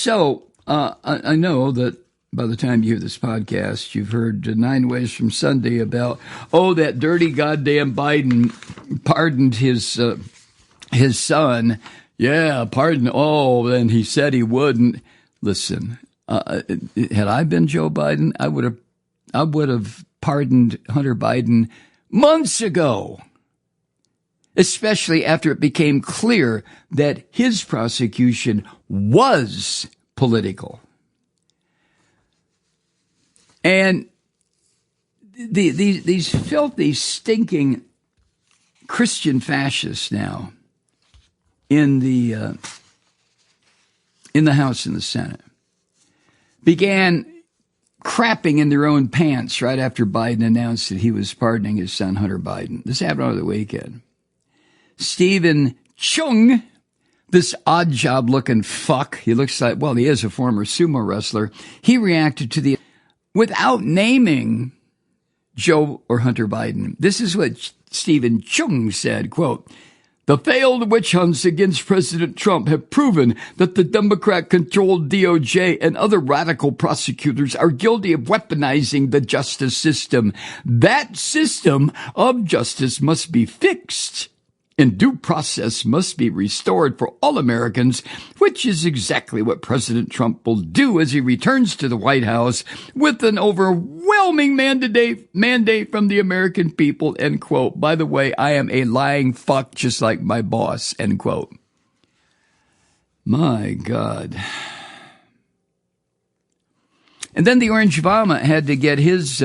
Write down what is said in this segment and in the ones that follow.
So I know that by the time you hear this podcast, you've heard 9 Ways from Sunday about, that dirty goddamn Biden pardoned his son. Yeah, pardon. Oh, then he said he wouldn't. Listen, had I been Joe Biden, I would have pardoned Hunter Biden months ago, especially after it became clear that his prosecution was political. And these filthy, stinking Christian fascists now in the House and the Senate began crapping in their own pants right after Biden announced that he was pardoning his son, Hunter Biden. This happened over the weekend. Stephen Chung, this odd job looking fuck, he looks like, well, he is a former sumo wrestler. He reacted to the, without naming Joe or Hunter Biden. This is what Stephen Chung said, quote, "The failed witch hunts against President Trump have proven that the Democrat-controlled DOJ and other radical prosecutors are guilty of weaponizing the justice system. That system of justice must be fixed, and due process must be restored for all Americans, which is exactly what President Trump will do as he returns to the White House with an overwhelming mandate from the American people," end quote. By the way, I am a lying fuck just like my boss, end quote. My God. And then the Orange Vomit had to get his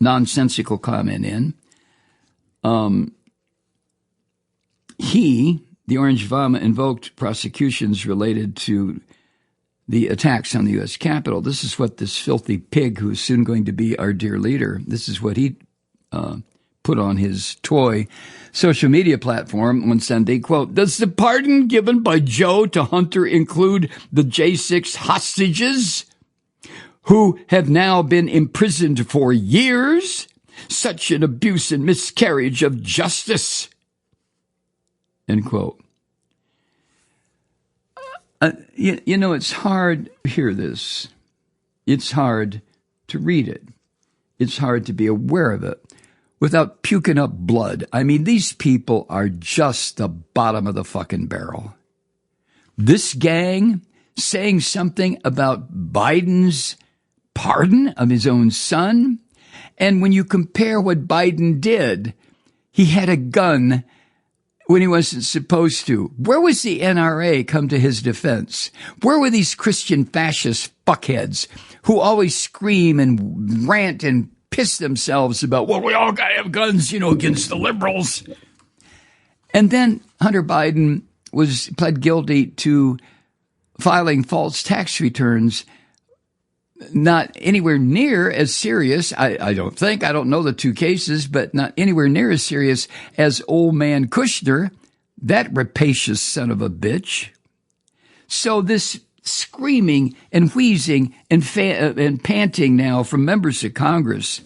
nonsensical comment in. The Orange Vomit, invoked prosecutions related to the attacks on the U.S. Capitol. This is what this filthy pig, who is soon going to be our dear leader, this is what he put on his toy social media platform on Sunday, quote, "Does the pardon given by Joe to Hunter include the J6 hostages who have now been imprisoned for years? Such an abuse and miscarriage of justice," end quote. You know, it's hard to hear this. It's hard to read it. It's hard to be aware of it without puking up blood. I mean, these people are just the bottom of the fucking barrel. This gang saying something about Biden's pardon of his own son. And when you compare what Biden did, he had a gun when he wasn't supposed to. Where was the NRA come to his defense? Where were these Christian fascist fuckheads who always scream and rant and piss themselves about, well, we all gotta have guns, against the liberals? And then Hunter Biden pled guilty to filing false tax returns, not anywhere near as serious, I don't think, I don't know the two cases, but not anywhere near as serious as old man Kushner, that rapacious son of a bitch. So this screaming and wheezing and panting now from members of Congress,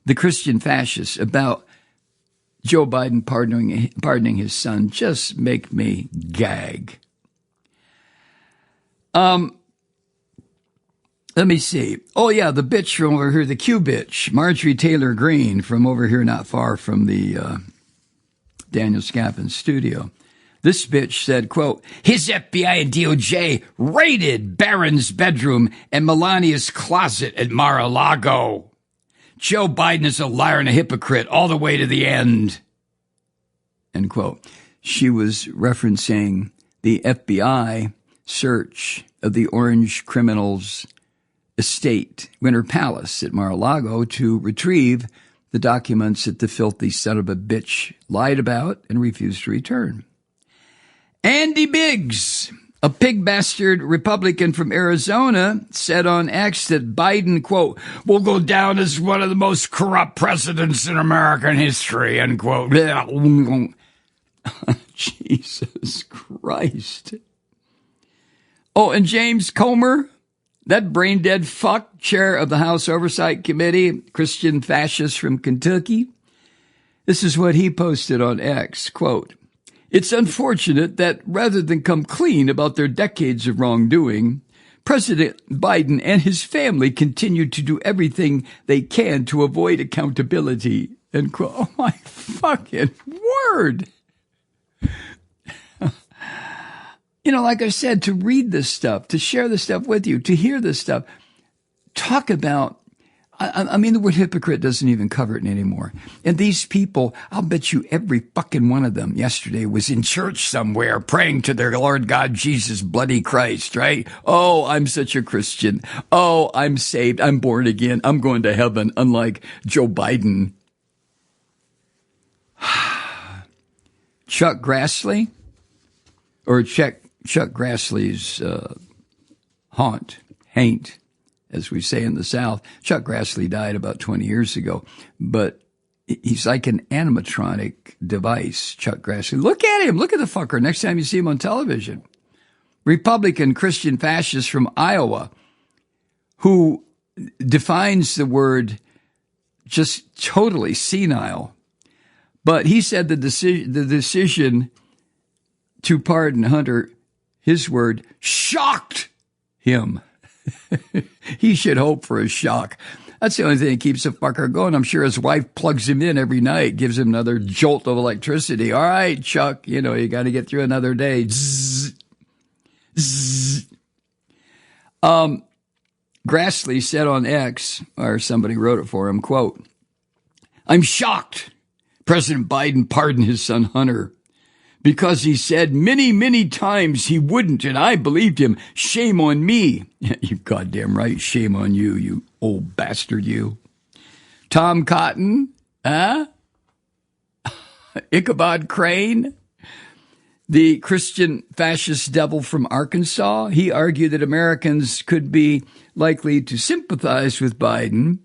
the Christian fascists, about Joe Biden pardoning his son, just make me gag. Let me see. Oh, yeah, the bitch from over here, the Q bitch, Marjorie Taylor Greene, from over here not far from the Daniel Scaffin studio. This bitch said, quote, "His FBI and DOJ raided Barron's bedroom and Melania's closet at Mar-a-Lago. Joe Biden is a liar and a hypocrite all the way to the end," end quote. She was referencing the FBI search of the orange criminals' estate, Winter Palace at Mar-a-Lago, to retrieve the documents that the filthy son of a bitch lied about and refused to return. Andy Biggs, a pig bastard Republican from Arizona, said on X that Biden, quote, "will go down as one of the most corrupt presidents in American history," end quote. Jesus Christ. Oh, and James Comer, that brain-dead fuck, chair of the House Oversight Committee, Christian fascist from Kentucky. This is what he posted on X, quote, It's unfortunate that rather than come clean about their decades of wrongdoing, President Biden and his family continue to do everything they can to avoid accountability. End quote. Oh, my fucking word. You know, like I said, to read this stuff, to share this stuff with you, to hear this stuff, talk about, I mean, the word hypocrite doesn't even cover it anymore. And these people, I'll bet you every fucking one of them yesterday was in church somewhere praying to their Lord God, Jesus, bloody Christ, right? Oh, I'm such a Christian. Oh, I'm saved. I'm born again. I'm going to heaven, unlike Joe Biden. Chuck Grassley, or Chuck Grassley's haint, as we say in the South. Chuck Grassley died about 20 years ago, but he's like an animatronic device, Chuck Grassley. Look at him. Look at the fucker next time you see him on television. Republican Christian fascist from Iowa who defines the word just totally senile. But he said the decision to pardon Hunter, his word, shocked him. He should hope for a shock. That's the only thing that keeps the fucker going. I'm sure his wife plugs him in every night, gives him another jolt of electricity. All right, Chuck, you know, you got to get through another day. Zzz. Zzz. Grassley said on X, or somebody wrote it for him, quote, "I'm shocked President Biden pardoned his son Hunter because he said many, many times he wouldn't, and I believed him. Shame on me." You goddamn right. Shame on you, you old bastard, you. Tom Cotton, Ichabod Crane, the Christian fascist devil from Arkansas. He argued that Americans could be likely to sympathize with Biden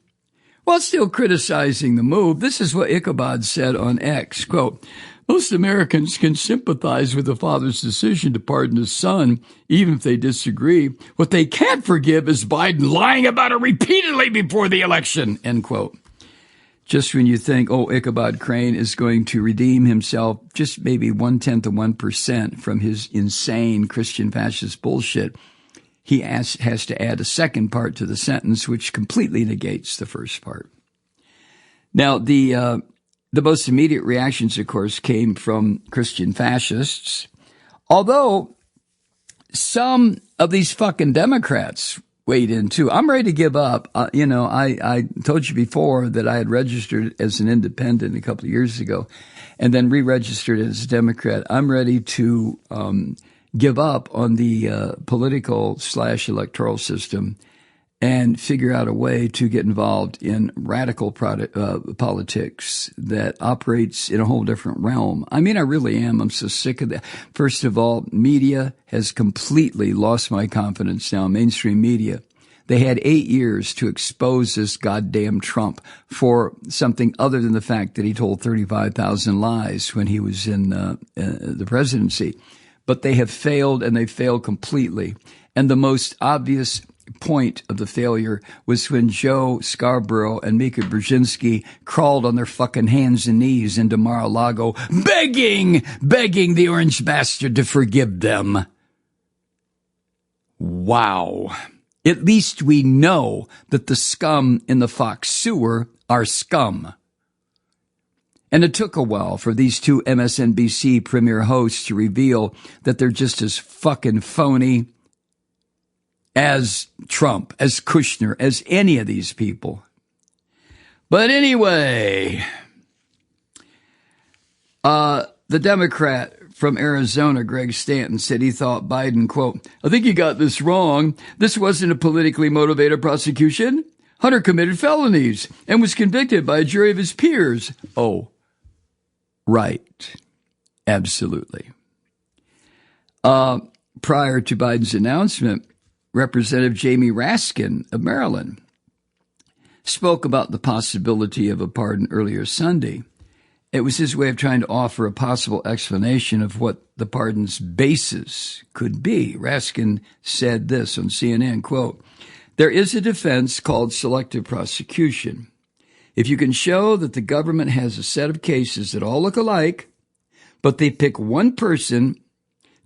while still criticizing the move. This is what Ichabod said on X, quote, "Most Americans can sympathize with the father's decision to pardon his son, even if they disagree. What they can't forgive is Biden lying about it repeatedly before the election," end quote. Just when you think, oh, Ichabod Crane is going to redeem himself just maybe 0.1% from his insane Christian fascist bullshit, he has to add a second part to the sentence, which completely negates the first part. Now, the most immediate reactions, of course, came from Christian fascists, although some of these fucking Democrats weighed in too. I'm ready to give up. I told you before that I had registered as an independent a couple of years ago and then re-registered as a Democrat. I'm ready to give up on the political/electoral system and figure out a way to get involved in radical politics that operates in a whole different realm. I mean, I really am. I'm so sick of that. First of all, media has completely lost my confidence now, mainstream media. They had 8 years to expose this goddamn Trump for something other than the fact that he told 35,000 lies when he was in the presidency. But they have failed, and they failed completely. And the most obvious point of the failure was when Joe Scarborough and Mika Brzezinski crawled on their fucking hands and knees into Mar-a-Lago, begging the orange bastard to forgive them. Wow. At least we know that the scum in the Fox sewer are scum. And it took a while for these two MSNBC premier hosts to reveal that they're just as fucking phony as Trump, as Kushner, as any of these people. But anyway, the Democrat from Arizona, Greg Stanton, said he thought Biden, quote, "I think you got this wrong. This wasn't a politically motivated prosecution. Hunter committed felonies and was convicted by a jury of his peers." Oh, right. Absolutely. Prior to Biden's announcement, Representative Jamie Raskin of Maryland spoke about the possibility of a pardon earlier Sunday. It was his way of trying to offer a possible explanation of what the pardon's basis could be. Raskin said this on CNN, quote, "There is a defense called selective prosecution. If you can show that the government has a set of cases that all look alike, but they pick one person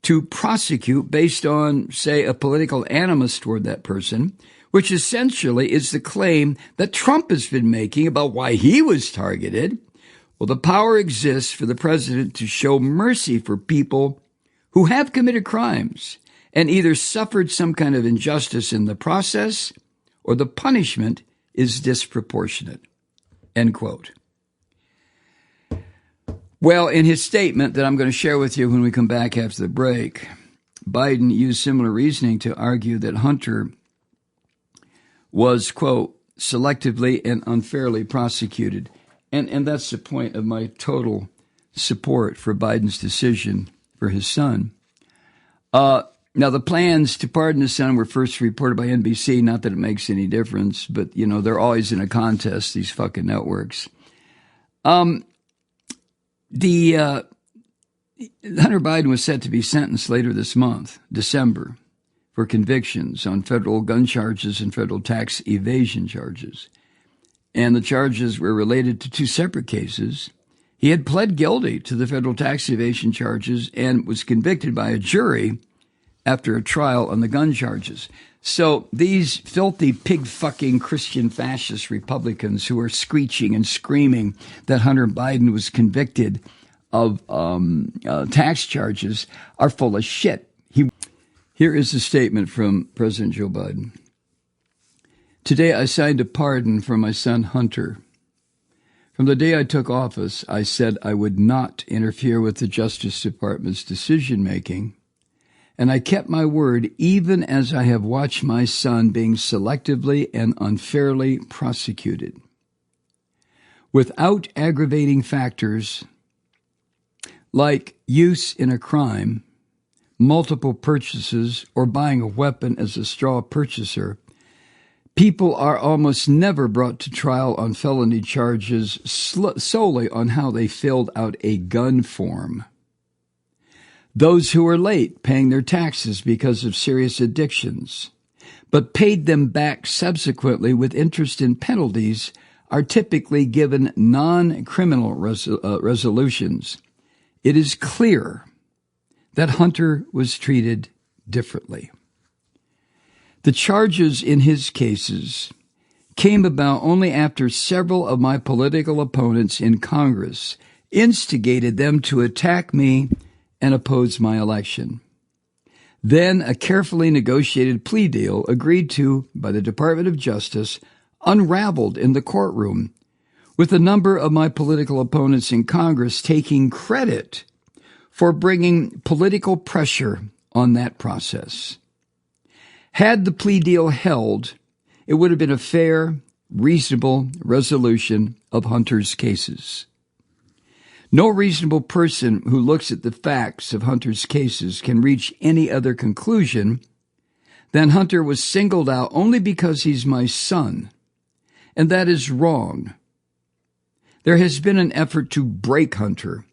to prosecute based on, say, a political animus toward that person, which essentially is the claim that Trump has been making about why he was targeted. Well, the power exists for the president to show mercy for people who have committed crimes and either suffered some kind of injustice in the process or the punishment is disproportionate. End quote. Well, in his statement that I'm going to share with you when we come back after the break, Biden used similar reasoning to argue that Hunter was, quote, selectively and unfairly prosecuted. And that's the point of my total support for Biden's decision for his son. Now, the plans to pardon his son were first reported by NBC. Not that it makes any difference, but, you know, they're always in a contest, these fucking networks. Hunter Biden was set to be sentenced later this month, December, for convictions on federal gun charges and federal tax evasion charges. And the charges were related to two separate cases. He had pled guilty to the federal tax evasion charges and was convicted by a jury after a trial on the gun charges. So these filthy, pig-fucking Christian fascist Republicans who are screeching and screaming that Hunter Biden was convicted of tax charges are full of shit. Here is a statement from President Joe Biden. Today I signed a pardon for my son Hunter. From the day I took office, I said I would not interfere with the Justice Department's decision-making, and I kept my word even as I have watched my son being selectively and unfairly prosecuted. Without aggravating factors like use in a crime, multiple purchases, or buying a weapon as a straw purchaser, people are almost never brought to trial on felony charges solely on how they filled out a gun form. Those who are late paying their taxes because of serious addictions, but paid them back subsequently with interest and penalties, are typically given non-criminal resolutions. It is clear that Hunter was treated differently. The charges in his cases came about only after several of my political opponents in Congress instigated them to attack me and oppose my election. Then a carefully negotiated plea deal agreed to by the Department of Justice unraveled in the courtroom, with a number of my political opponents in Congress taking credit for bringing political pressure on that process. Had the plea deal held, it would have been a fair, reasonable resolution of Hunter's cases. No reasonable person who looks at the facts of Hunter's cases can reach any other conclusion than Hunter was singled out only because he's my son, and that is wrong. There has been an effort to break Hunter,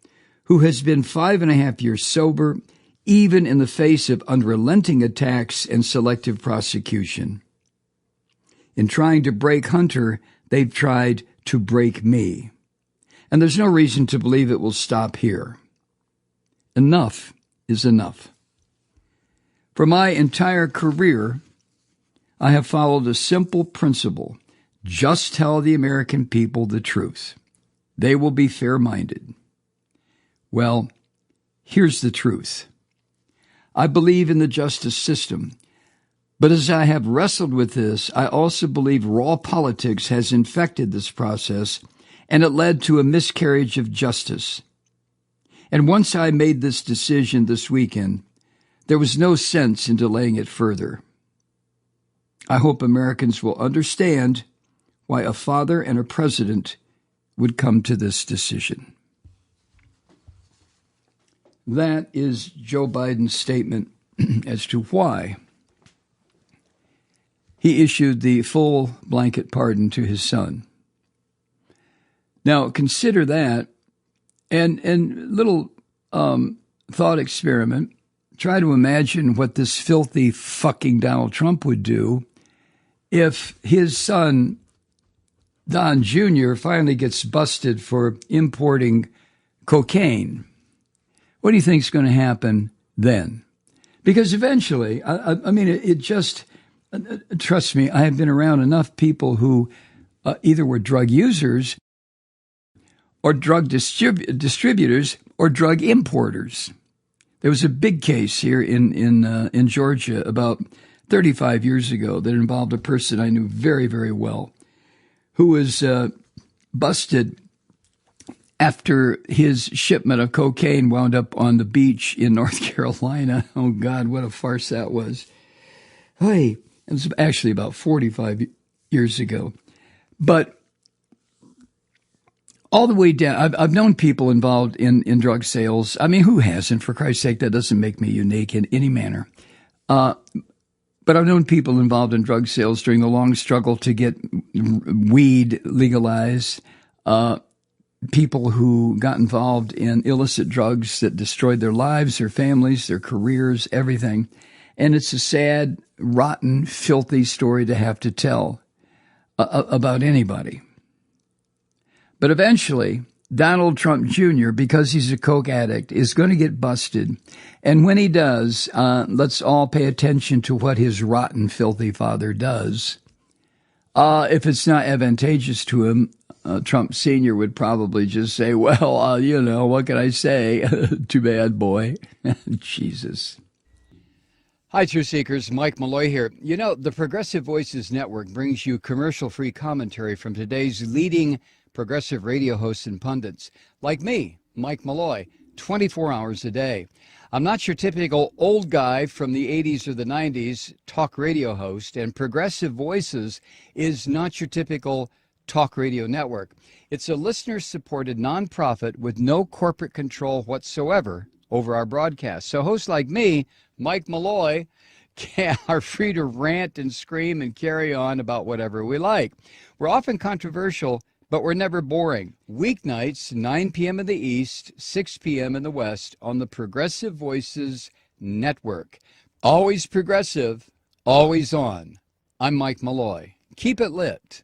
who has been 5.5 years sober, even in the face of unrelenting attacks and selective prosecution. In trying to break Hunter, they've tried to break me. And there's no reason to believe it will stop here. Enough is enough. For my entire career, I have followed a simple principle. Just tell the American people the truth. They will be fair-minded. Well, here's the truth. I believe in the justice system, but as I have wrestled with this, I also believe raw politics has infected this process, and it led to a miscarriage of justice. And once I made this decision this weekend, there was no sense in delaying it further. I hope Americans will understand why a father and a president would come to this decision. That is Joe Biden's statement as to why he issued the full blanket pardon to his son. Now, consider that, and little thought experiment. Try to imagine what this filthy fucking Donald Trump would do if his son, Don Jr., finally gets busted for importing cocaine. What do you think is going to happen then? Because eventually, I mean, it just, trust me, I have been around enough people who either were drug users or drug distributors or drug importers. There was a big case here in Georgia about 35 years ago that involved a person I knew very, very well who was busted after his shipment of cocaine wound up on the beach in North Carolina. Oh, God, what a farce that was. Hey, it was actually about 45 years ago. But all the way down, I've known people involved in drug sales. I mean, who hasn't? For Christ's sake, that doesn't make me unique in any manner. But I've known people involved in drug sales during the long struggle to get weed legalized, people who got involved in illicit drugs that destroyed their lives, their families, their careers, everything. And it's a sad, rotten, filthy story to have to tell about anybody. But eventually, Donald Trump Jr., because he's a coke addict, is going to get busted. And when he does, let's all pay attention to what his rotten, filthy father does. If it's not advantageous to him, Trump Sr. would probably just say, well, what can I say? Too bad, boy. Jesus. Hi, Truth Seekers. Mike Malloy here. The Progressive Voices Network brings you commercial-free commentary from today's leading progressive radio hosts and pundits, like me, Mike Malloy, 24 hours a day. I'm not your typical old guy from the 80s or the 90s talk radio host, and Progressive Voices is not your typical talk radio network. It's a listener-supported nonprofit with no corporate control whatsoever over our broadcast. So hosts like me, Mike Malloy, are free to rant and scream and carry on about whatever we like. We're often controversial, but we're never boring. Weeknights, 9 p.m. in the East, 6 p.m. in the West on the Progressive Voices Network. Always progressive, always on. I'm Mike Malloy. Keep it lit.